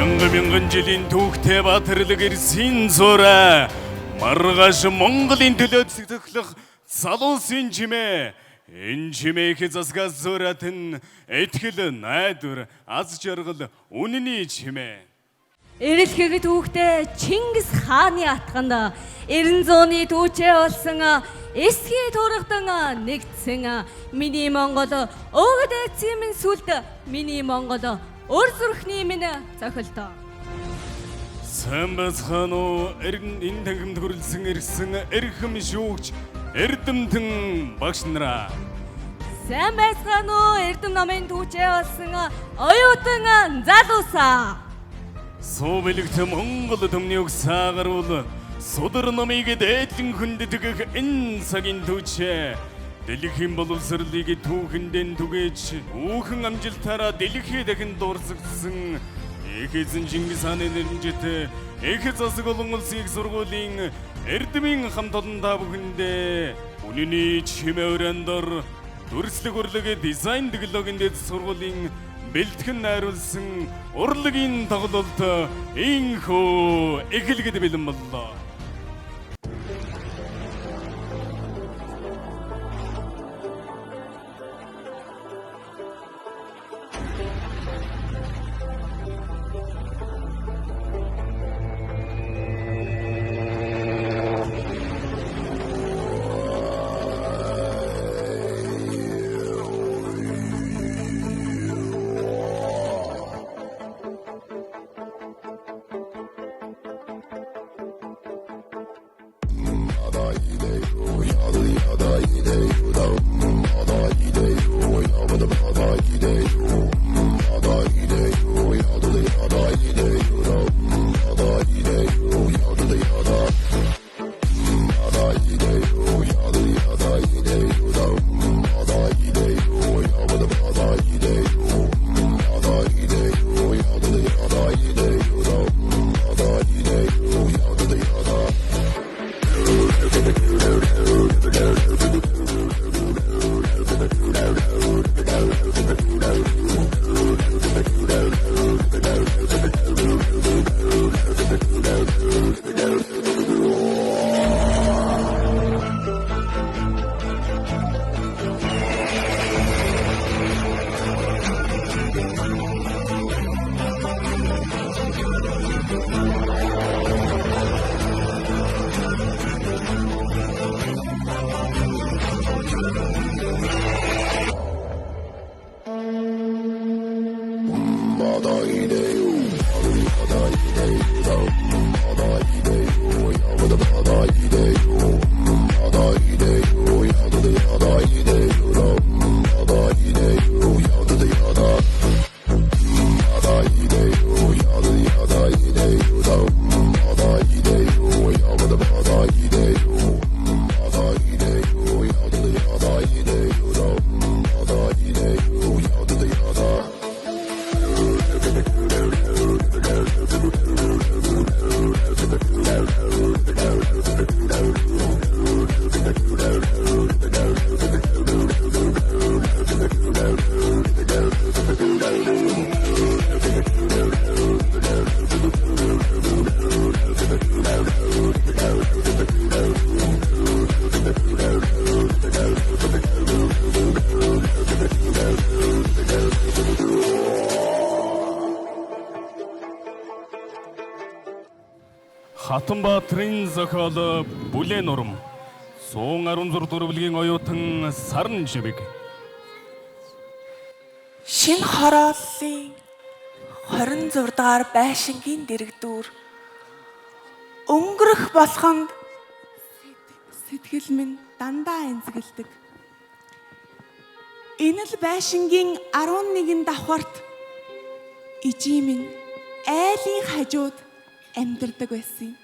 мянган жилийн түүхтэй баатарлаг ирсэн зураа маргааш Монголын төлөө цэцэглэх залуусын чимээ. Энэ чимээх засгаас зуратын этгэл найдвар аз жаргал үнэний чимээ. Эрэлхэг түүхтэй Чингис хааны атганд 900-ны түүчээ болсон эсхий тургадан нэгдсэн миний Монгол өвөд эцсийн сүлд миний Монгол өр зүрхний минь цохилтоо. Сайн байцгаана уу? Энэ тангимд хүрэлсэн ирсэн эрхэм шүүгч Эрдэмтэн багш нараа. Сайн байцгаана уу? Эрдэм намын түүчээ болсон оюутан залуусаа. Сувэлэгт Монгол төмнийг саагаруул судар намыг дээдлэн хүндэтгэх энэ цагийн түүчээ дэлхийн боловсролыг түүхэндэн түгээж үүхэн амжилтаараа дэлхий дахин дуурсгасан их эзэн Чингис хааны нэрнжит их засаг олон улсын их сургуулийн Эрдэмийн хамт олон та бүхэндээ үнэний чимээ өрөөндор дүрслэг урлаг дизайн технологийн дэд сургуулийн бэлтгэн найруулсан урлагийн тоглолт инхүү эхлэхэд бэлэн боллоо. Хатанбаатарын зохиол Бүлээн урам 116 дүрвэлгийн оюутан Саран Живэг. Шинэ хорооллын 26 дугаар байшингийн дэрэгдүүр өнгөрөх болохонд сэтгэл минь дандаа энзгэлдэг. Энэ л байшингийн 11 давхарт ижи минь айлын хажууд амьдардаг байсан юм.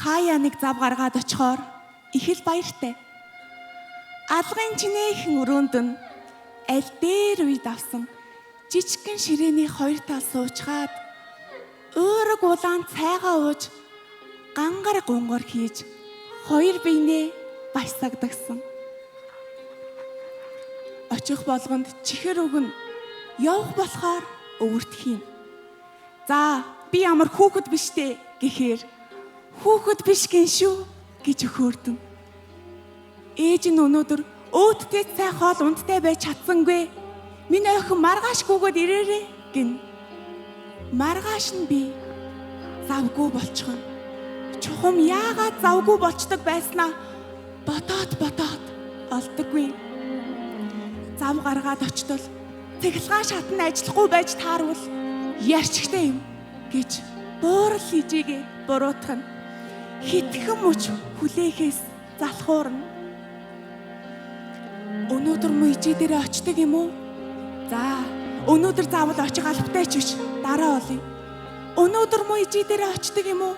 Хаяа нэг зав гаргаад очихоор их л баяртай. Алгын чинээхэн өрөөнд нь аль дээр үед авсан жижигхэн ширээний хоёр тал суучгаад өөрөг улаан цайгаа ууж гангар гунгар хийж хоёр биенээ баясагдагсан. Очих болгонд чихэр өгн явах болохоор өвөрдөх юм. За би ямар хүүхэд биш дээ гэхээр хүүхэд биш гин шүү гэж өхөөрдөн. Ээж нь өнөөдөр өөдтэй цай хоол унттай байж чадсангүй. Миний охин маргааш гүгөөд ирээрээ гин. Маргааш нь би завгүй болчихно. Чухам яагаад завгүй болчдөг байснаа бодоод олдоггүй. Зав гаргаад очтол цэглэгаан шатны ажиллахгүй байж таарвал ярьчигтай юм гэж буурал хижээгээ буруутгах нь хитгэн мөч хүлээхээс залхуурна. Өнөөдөр мө ижээ дээрээ очдөг юм уу? За, өнөөдөр заавал очих албатай ч биш, дараа олъё. Өнөөдөр мө ижээ дээрээ очдөг юм уу?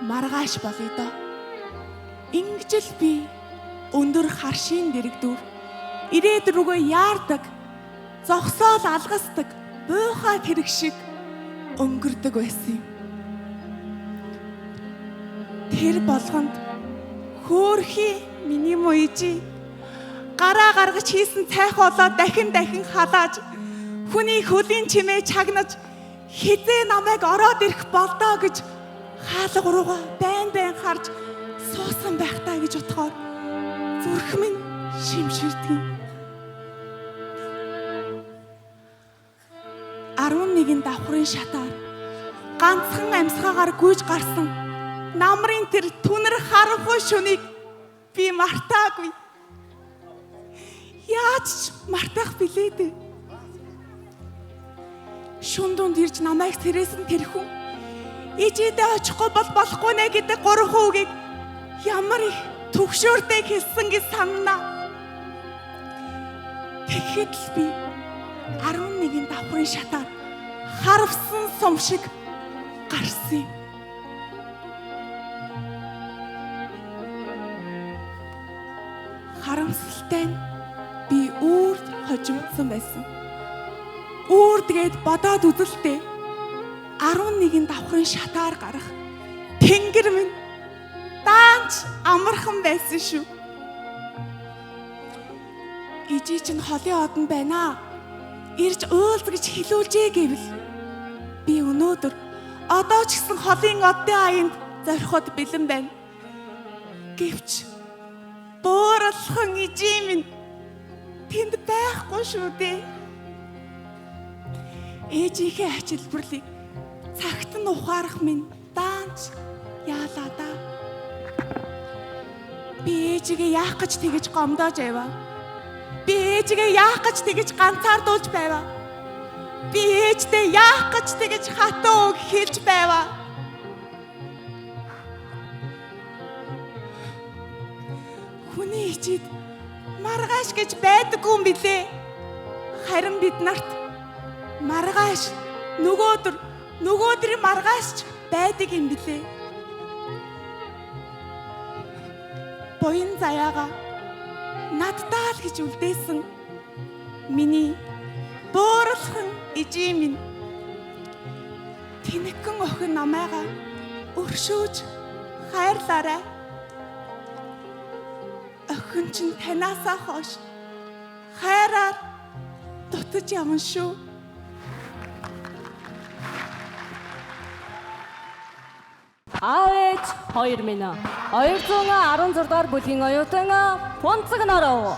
Маргааш болъё доо. Ингэж л би өндөр харшийн дэрэгдүр ирээд рүүгээ яардаг, зогсоол алгасдаг, буйхаа тэрэг шиг өнгөрдөг байсан юм. Тэр болгонд хөөрхий миний муйжи гараа гаргаж хийсэн цайх олоо дахин халааж хүний хөлийн чимээ чагнаж хизээ намайг ороод ирэх болдоо гэж хаалга руугаа байн харж суусан байхтаа гэж бодохоор зүрх минь шимширдэг. 11 давхрын шатаар ганцхан амьсгаагаар гүйж гарсан намрын тэр түнэр харанхуй шөнийг би мартаагүй. Яаж ч мартах билээ дээ. Шүн дунд ирж намайг сэрээсэн тэр хүн ижидээ очихгүй болохгүй нэ гэдэг 3 хүүгийг ямар их төгшөөртэй хэлсэн гэж санана. Тэгэхэд л би 11 давхрын шатаар харавсан сум шиг гарсан юм. Харамсалтай нь би үрд хожимдсан байсан. Үрдгээд бодоод үзэлтэй 11 давхрын шатаар гарах тэнгэр минь даанч амархан байсан шүү. Ижи чинь холын одон байна. Ирж уйлз гэж хэлүүлжээ гэвэл би өнөөдөр одоо ч гэсэн холын одын аянд зориход бэлэн байна. Гэвч буурлахын ижи минь тэнд байхгүй шүү дээ. Ээжийнхээ ачилбарлыг цагт нь ухаарах минь даанч яалаа да. Би ээжигээ яах гэж тэгэж гомдоож байваа. Би ээжигээ яах гэж тэгэж ганцаардуулж байваа. Би ээжтэй яах гэж тэгэж хатуу үг хэлж байваа. Хүний ичид маргааш гэж байдаггүй юм билээ. Харин бид нарт маргааш нөгөөдрийн маргааш ч байдаг юм билээ. Боён заяага надтай л гэж үлдээсэн миний буурлахын ижи минь тэнэгхэн охин намайгаа өршөөж хайрлаарай. Охин чинь танаасаа хойш хайраар дутаж явна шүү. Авэж 216 дугаар бүлгийн оюутан Фунцэг нороо.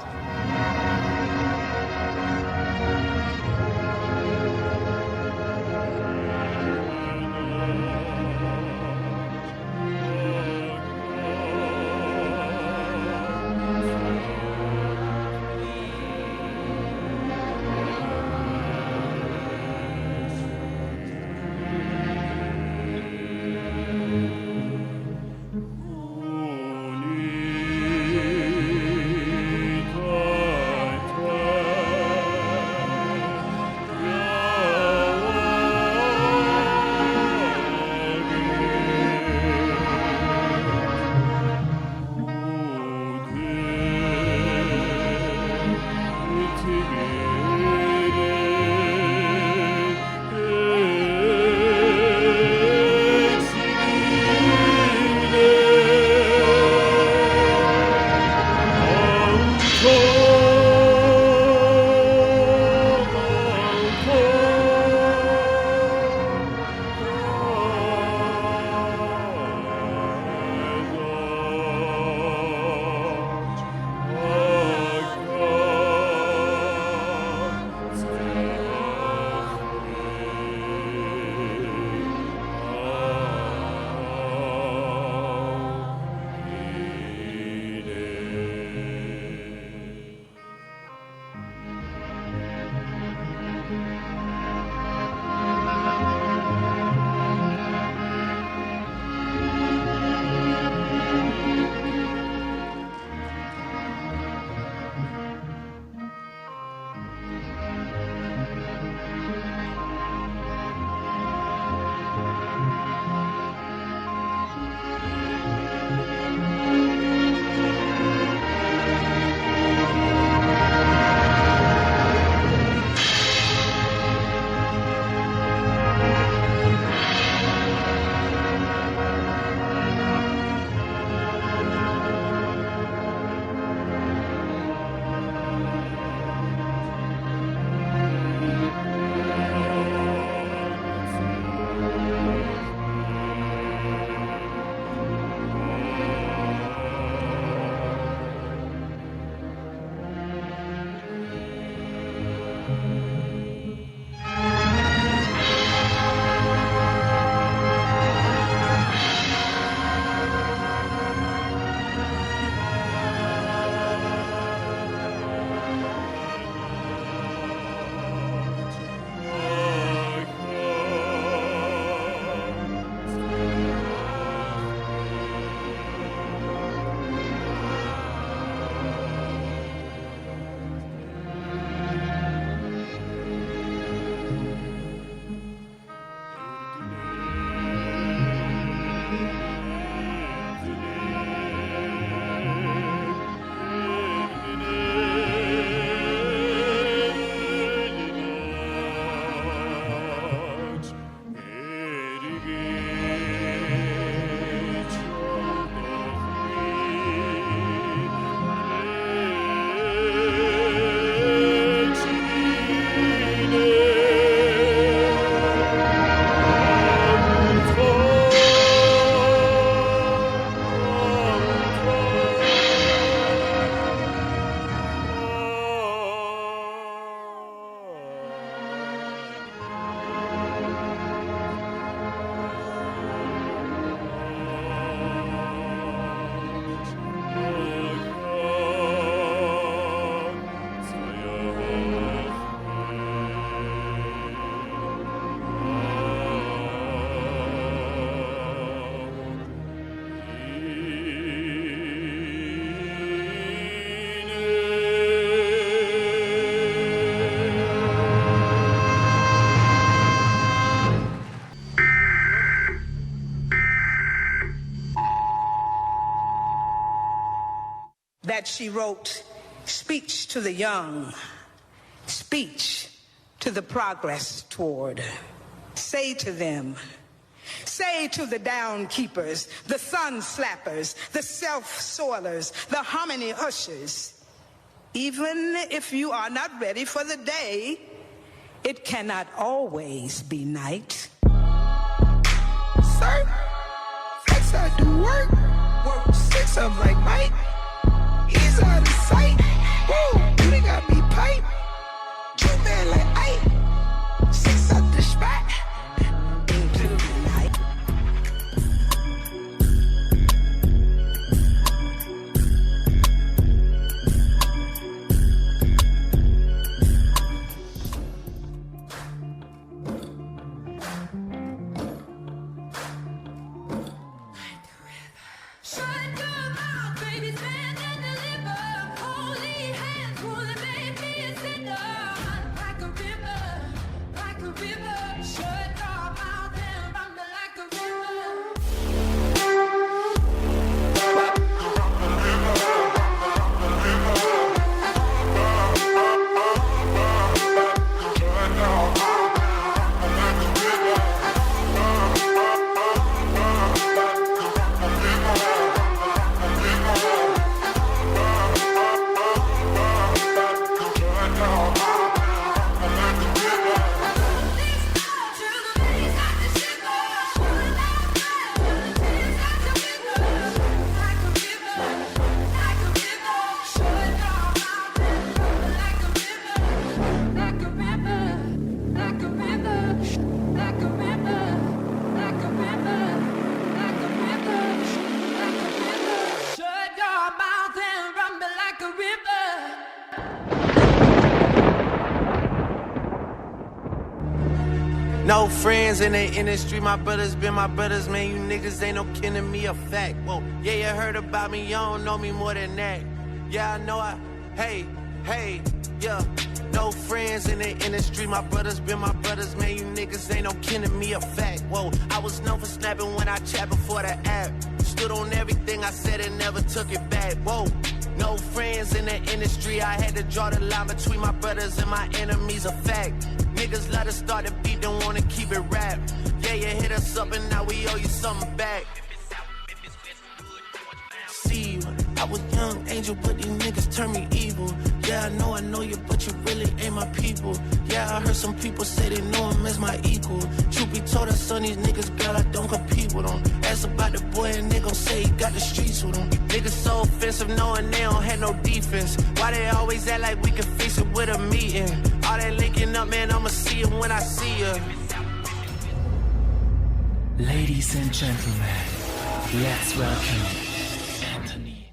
that she wrote, Speech to the Young, Speech to the Progress Toward. Say to them, say to the downkeepers, the sun slappers, the self-soilers, the hominy ushers, even if you are not ready for the day, it cannot always be night. Sir, flex I do work. Work 6 of like Mike. He's out of sight. Whoa, you done got me pipe. You man like Ike. 6 up the spot. Into the night. Shut your mouth, baby, stand and deliver. Holy hands, wanna make me a sinner. Like a river, like a river. Shut your mouth and run me like a river. No friends in the industry, my brothers been my brothers, man. You niggas ain't no kin to me, a fact. Whoa, yeah, you heard about me, you don't know me more than that. Yeah, I know hey, yeah. No friends in the industry, my brothers been my brothers, man. You niggas ain't no kin to me, a fact. Whoa, I was known for snapping when I chat before the app. Stood on everything I said and never took it back. Whoa. No friends in the industry, I had to draw the line between my brothers and my enemies, a fact. Niggas let us start the beat, don't wanna keep it rap. Yeah, you hit us up and now we owe you something back. See, I was young angel, but these niggas turn me evil. Yeah, I know you, but you really ain't my people. Yeah, I heard some people say they know him as my equal. Truth be told, I son these niggas, girl, I don't compete with them. Ask about the boy and they gon' say he got the streets with him. Niggas so offensive, knowing they don't have no defense. Why they always act like we can fix it with a meeting? All that linking up, man, I'ma see it when I see ya. Ladies and gentlemen, let's welcome Anthony.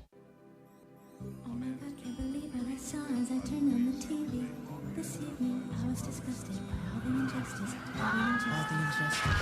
Oh my God, can't believe what I saw as I turned on the TV. This evening, I was disgusted by all the injustice.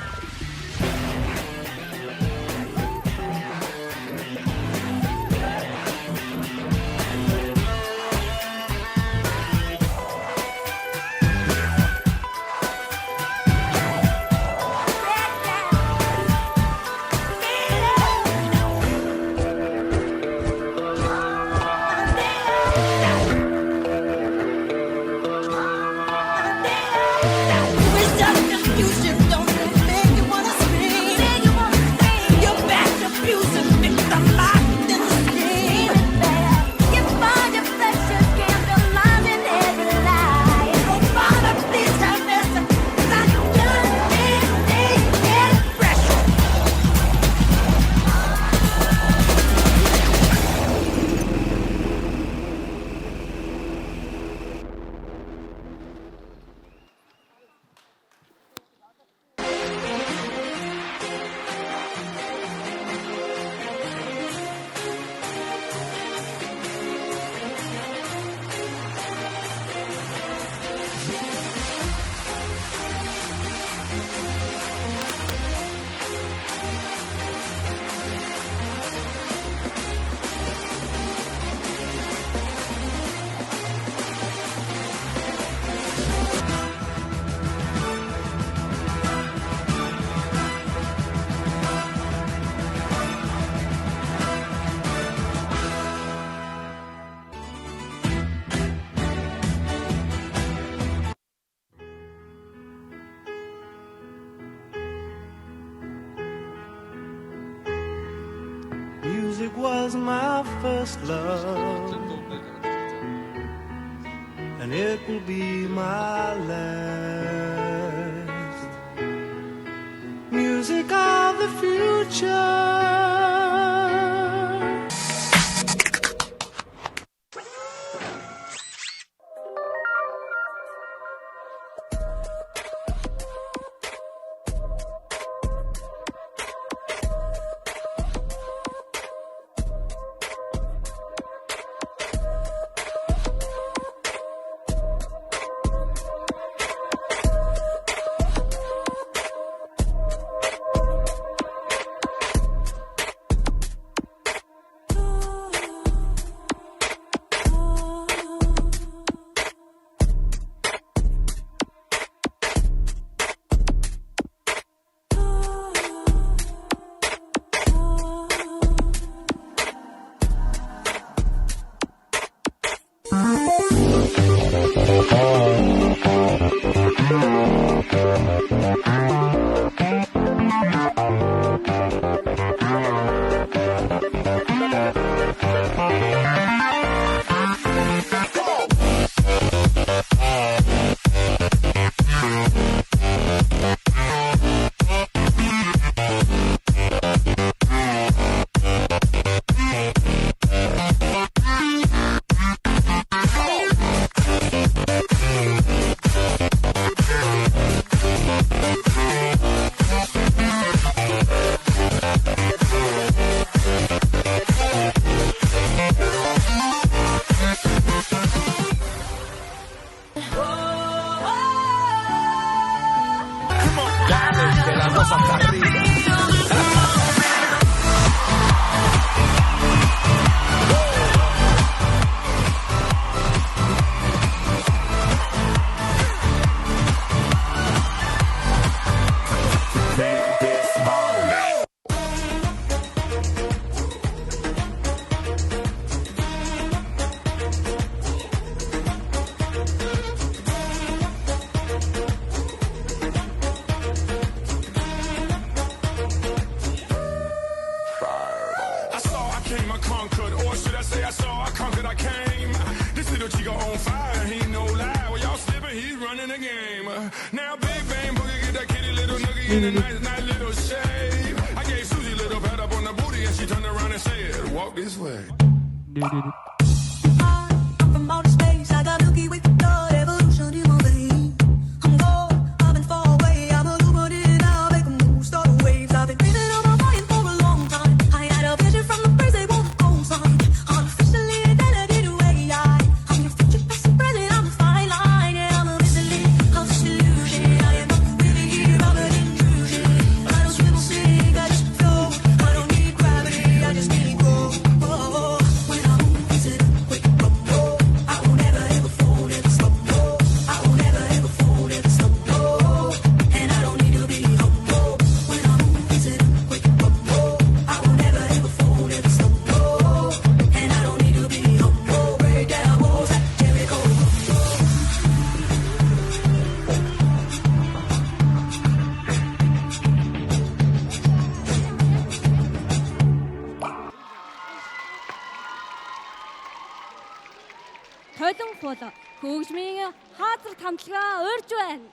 Music was my first love, and it will be my last. Music of the future. Толон фул хөгжмийн хаазар тамтлагаа урьж байна.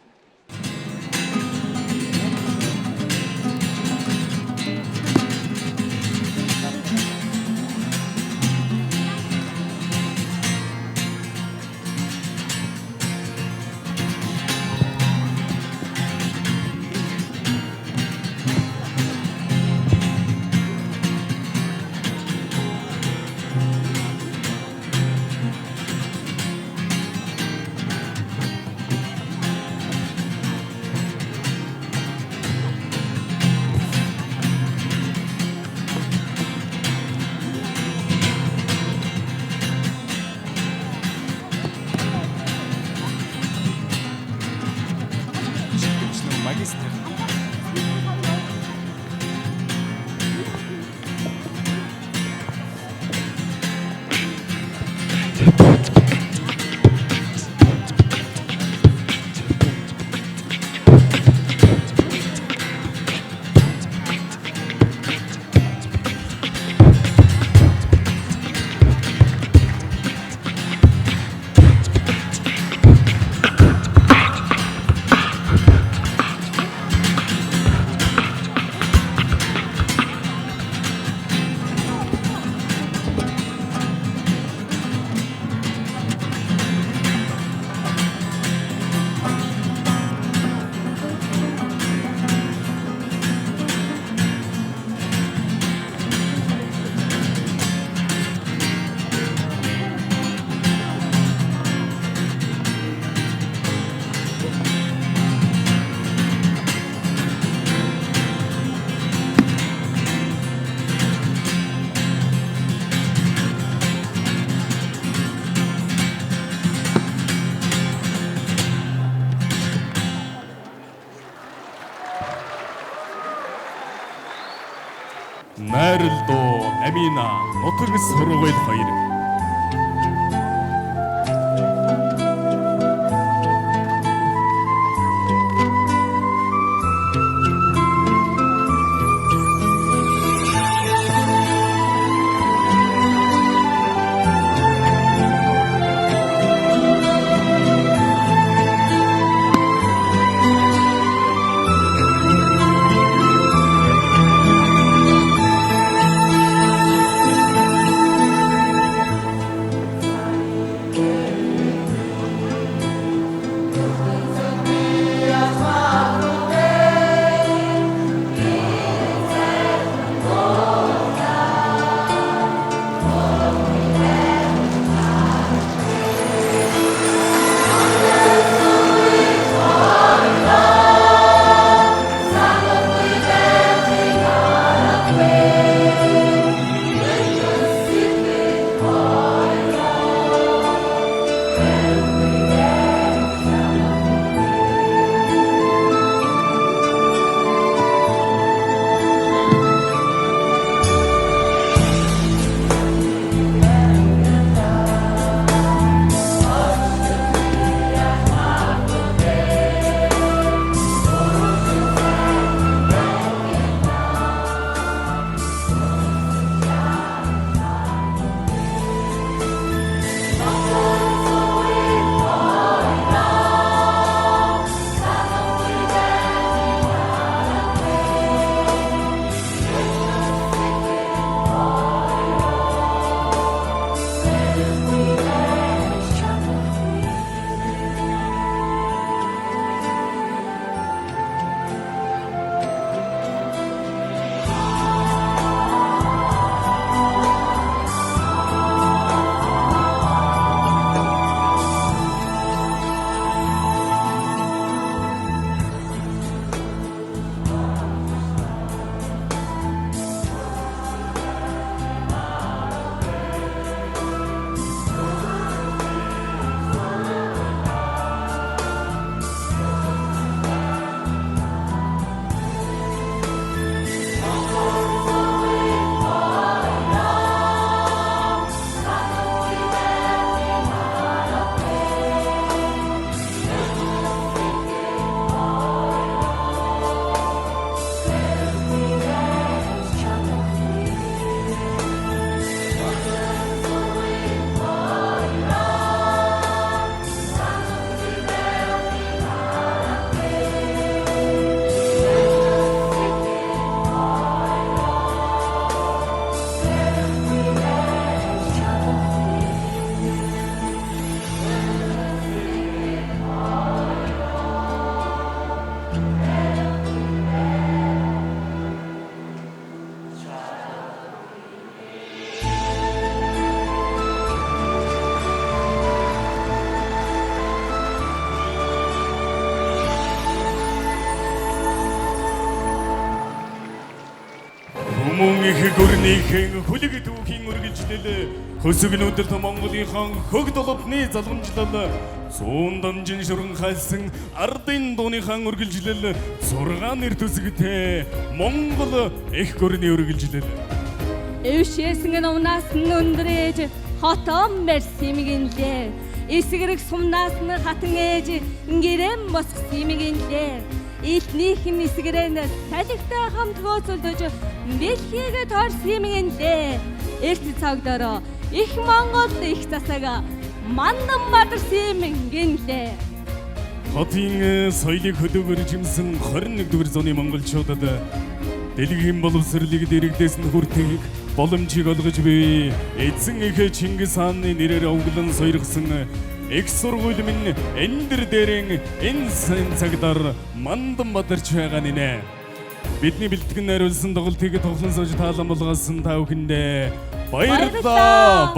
Найрлдоо Амина нутаг сургууль 2. Мөн их гүрнийхэн хүлэг түүхийн үргэлжлэл хөсөг өнөдөр Монголынхан хөг долопны залгамжлал 100 дамжин шүрэн хайлсан ардын дууныхан үргэлжлэл 6 нэр төсгөтэй Монгол их гүрний үргэлжлэл Эвшээсэн өмнөөс нь өндрээж хотом барьсимгинлээ. Эсгэрэг сумнаас нь хатан ээж гэрэн босгсимгинлээ. Илтнийхэн эсгэрэн салхитай хамт хөөцөлдөж бэлхийг торсимгинлээ. Эрт цагдороо их Монгол их засаг мандан бадарсимгинлээ. Хотын соёлыг хөдөөгөр жимсэн 21-р зууны монголчуудад дэлхийн боловсролыг дэрэгдээс нь хүртэх боломжийг олгож буй эзэн их Чингис хааны нэрээр овглон сойрхсон их сургууль минь эндэр дээрэн энэ цагтар мандан бадарч байгаа нэ. Бидний бэлтгэн найруулсан тоглолтыг тоглон сууж таалан болгосон та бүхэндээ баярлалаа.